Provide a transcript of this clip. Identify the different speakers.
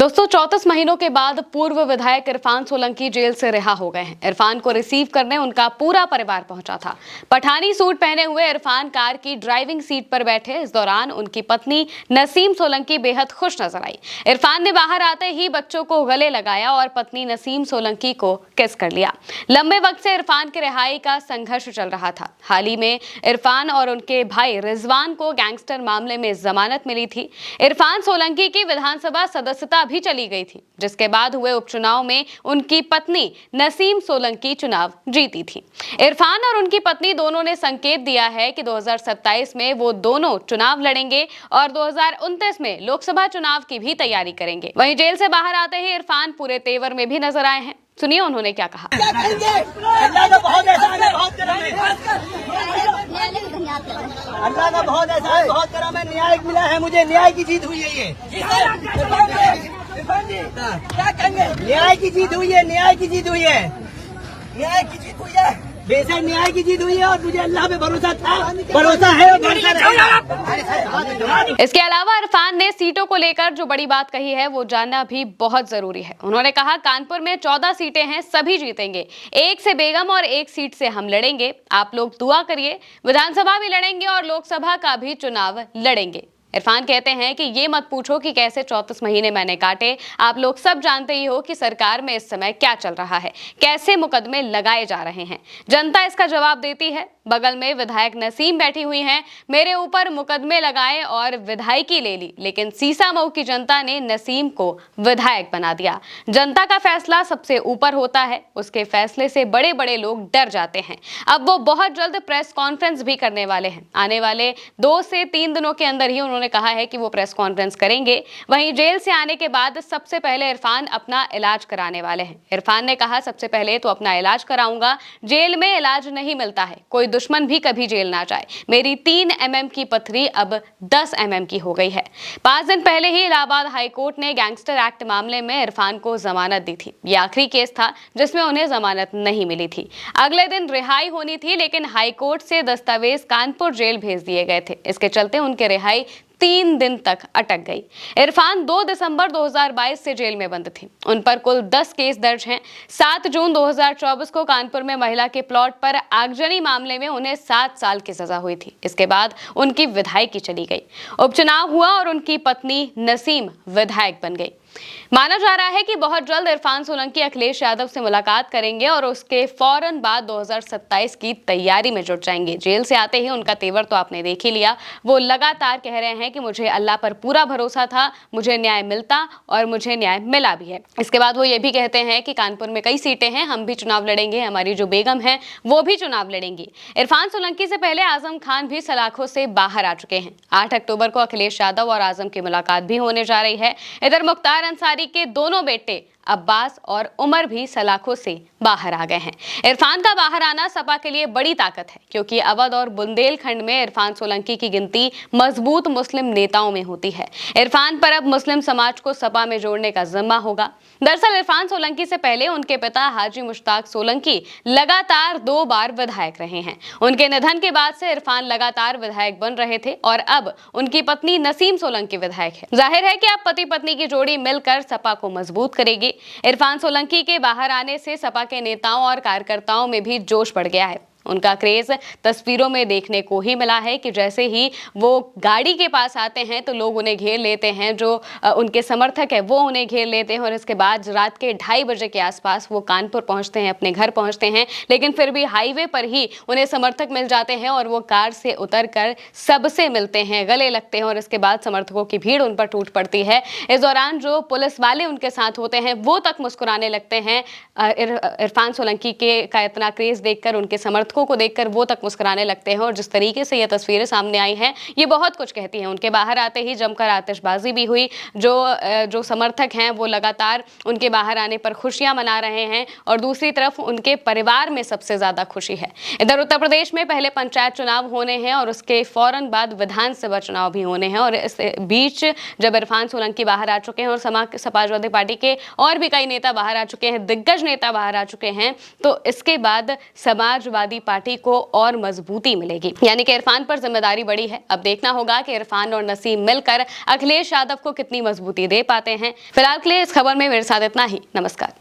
Speaker 1: दोस्तों 34 महीनों के बाद पूर्व विधायक इरफान सोलंकी जेल से रिहा हो गए हैं। इरफान को रिसीव करने उनका पूरा परिवार पहुंचा था। पठानी सूट पहने हुए इरफान कार की ड्राइविंग सीट पर बैठे। इस दौरान उनकी पत्नी नसीम सोलंकी बेहद खुश नजर आई। इरफान ने बाहर आते ही बच्चों को गले लगाया और पत्नी नसीम सोलंकी को किस कर लिया। लंबे वक्त से इरफान की रिहाई का संघर्ष चल रहा था। हाल ही में इरफान और उनके भाई रिजवान को गैंगस्टर मामले में जमानत मिली थी। इरफान सोलंकी की विधानसभा सदस्यता भी चली गई थी, जिसके बाद हुए उपचुनाव में उनकी पत्नी नसीम सोलंकी चुनाव जीती थी। इरफान और उनकी पत्नी दोनों ने संकेत दिया है कि 2027 में वो दोनों चुनाव लड़ेंगे और 2029 में लोकसभा चुनाव की भी तैयारी करेंगे। वहीं जेल से बाहर आते ही इरफान पूरे तेवर में भी नजर आए हैं। सुनिए उन्होंने क्या कहा।
Speaker 2: अल्लाह का बहुत एहसान है, बहुत करम है। अल्लाह का बहुत एहसान है, बहुत करम है। न्याय मिला है मुझे, न्याय की जीत हुई है। ये क्या कहेंगे? न्याय की जीत हुई है, न्याय की जीत हुई है, न्याय की जीत हुई है। बेशक न्याय की जीत हुई है और मुझे अल्लाह पे भरोसा था, भरोसा है और भरोसा रहेगा।
Speaker 1: इसके अलावा इरफान ने सीटों को लेकर जो बड़ी बात कही है वो जानना भी बहुत जरूरी है। उन्होंने कहा, कानपुर में 14 सीटें हैं, सभी जीतेंगे। एक से बेगम और एक सीट से हम लड़ेंगे। आप लोग दुआ करिए। विधानसभा भी लड़ेंगे और लोकसभा का भी चुनाव लड़ेंगे। इरफान कहते हैं कि ये मत पूछो कि कैसे 34 महीने मैंने काटे। आप लोग सब जानते ही हो कि सरकार में इस समय क्या चल रहा है, कैसे मुकदमे लगाए जा रहे हैं। जनता इसका जवाब देती है। बगल में विधायक नसीम बैठी हुई हैं। मेरे ऊपर मुकदमे लगाए और विधायकी ले ली, लेकिन सीसामऊ की जनता ने नसीम को विधायक बना दिया। जनता का फैसला सबसे ऊपर होता है। उसके फैसले से बड़े बड़े लोग डर जाते हैं। अब वो बहुत जल्द प्रेस कॉन्फ्रेंस भी करने वाले हैं। आने वाले 2 से 3 दिनों के अंदर ही उन्होंने कहा है कि वो प्रेस कॉन्फ्रेंस करेंगे। वहीं जेल से आने के बाद सबसे पहले इरफान अपना इलाज कराने वाले हैं। इरफान ने कहा, सबसे पहले तो अपना इलाज कराऊंगा। जेल में इलाज नहीं मिलता है, कोई दुश्मन भी कभी जेल ना जाए। मेरी 3 mm की पथरी अब 10 mm की हो गई है। 5 दिन पहले ही इलाहाबाद हाईकोर्ट ने गैंगस्टर एक्ट मामले में इरफान को जमानत दी थी। यह आखिरी केस था जिसमें उन्हें जमानत नहीं मिली थी। अगले दिन रिहाई होनी थी, लेकिन हाईकोर्ट से दस्तावेज कानपुर जेल भेज दिए गए थे। इसके चलते उनकी रिहाई 3 दिन तक अटक गई। इरफान 2 दिसंबर 2022 से जेल में बंद थी। उन पर कुल 10 केस दर्ज हैं। 7 जून 2024 को कानपुर में महिला के प्लॉट पर आगजनी मामले में उन्हें 7 साल की सजा हुई थी। इसके बाद उनकी विधायकी चली गई। उपचुनाव हुआ और उनकी पत्नी नसीम विधायक बन गई। माना जा रहा है कि बहुत जल्द इरफान सोलंकी अखिलेश यादव से मुलाकात करेंगे और उसके फौरन बाद 2027 की तैयारी में जुट जाएंगे। जेल से आते ही उनका तेवर तो आपने देख ही लिया। वो लगातार कह रहे हैं कि मुझे अल्लाह पर पूरा भरोसा था, मुझे न्याय मिलता और मुझे न्याय मिला भी है। इसके बाद वो ये भी कहते हैं कि कानपुर में कई सीटें हैं, हम भी चुनाव लड़ेंगे, हमारी जो बेगम है वो भी चुनाव लड़ेंगी। इरफान सोलंकी से पहले आजम खान भी सलाखों से बाहर आ चुके हैं। 8 अक्टूबर को अखिलेश यादव और आजम की मुलाकात भी होने जा रही है। इधर मुख्तार अंसारी के दोनों बेटे अब्बास और उमर भी सलाखों से बाहर आ गए हैं। इरफान का बाहर आना सपा के लिए बड़ी ताकत है, क्योंकि अवध और बुंदेलखंड में इरफान सोलंकी की गिनती मजबूत मुस्लिम नेताओं में होती है। इरफान पर अब मुस्लिम समाज को सपा में जोड़ने का जिम्मा होगा। दरअसल इरफान सोलंकी से पहले उनके पिता हाजी मुश्ताक सोलंकी लगातार 2 बार विधायक रहे हैं। उनके निधन के बाद से इरफान लगातार विधायक बन रहे थे और अब उनकी पत्नी नसीम सोलंकी विधायक है। जाहिर है कि अब पति पत्नी की जोड़ी मिलकर सपा को मजबूत करेगी। इरफान सोलंकी के बाहर आने से सपा के नेताओं और कार्यकर्ताओं में भी जोश बढ़ गया है। उनका क्रेज तस्वीरों में देखने को ही मिला है कि जैसे ही वो गाड़ी के पास आते हैं तो लोग उन्हें घेर लेते हैं, जो उनके समर्थक है वो उन्हें घेर लेते हैं और इसके बाद रात के 2:30 बजे के आसपास वो कानपुर पहुंचते हैं, अपने घर पहुंचते हैं। लेकिन फिर भी हाईवे पर ही उन्हें समर्थक मिल जाते हैं और वो कार से उतरकर सबसे मिलते हैं, गले लगते हैं और इसके बाद समर्थकों की भीड़ उन पर टूट पड़ती है। इस दौरान जो पुलिस वाले उनके साथ होते हैं वो तक मुस्कुराने लगते हैं। इरफान सोलंकी का इतना क्रेज देखकर, उनके समर्थकों को देखकर वो तक मुस्कुराने लगते हैं और जिस तरीके से ये तस्वीरें सामने आई हैं ये बहुत कुछ कहती हैं। उनके बाहर आते ही जमकर आतिशबाजी भी हुई। जो समर्थक हैं वो लगातार उनके बाहर आने पर खुशियां मना रहे हैं और दूसरी तरफ उनके परिवार में सबसे ज्यादा खुशी है। इधर उत्तर प्रदेश में पहले पंचायत चुनाव होने हैं और उसके फौरन बाद विधानसभा चुनाव भी होने हैं और इस बीच जब इरफान सोलंकी बाहर आ चुके हैं और समाजवादी पार्टी के और भी कई नेता बाहर आ चुके हैं, दिग्गज नेता बाहर आ चुके हैं, तो इसके बाद समाजवादी पार्टी को और मजबूती मिलेगी। यानी कि इरफान पर जिम्मेदारी बड़ी है। अब देखना होगा कि इरफान और नसीम मिलकर अखिलेश यादव को कितनी मजबूती दे पाते हैं। फिलहाल के लिए इस खबर में मेरे साथ इतना ही। नमस्कार।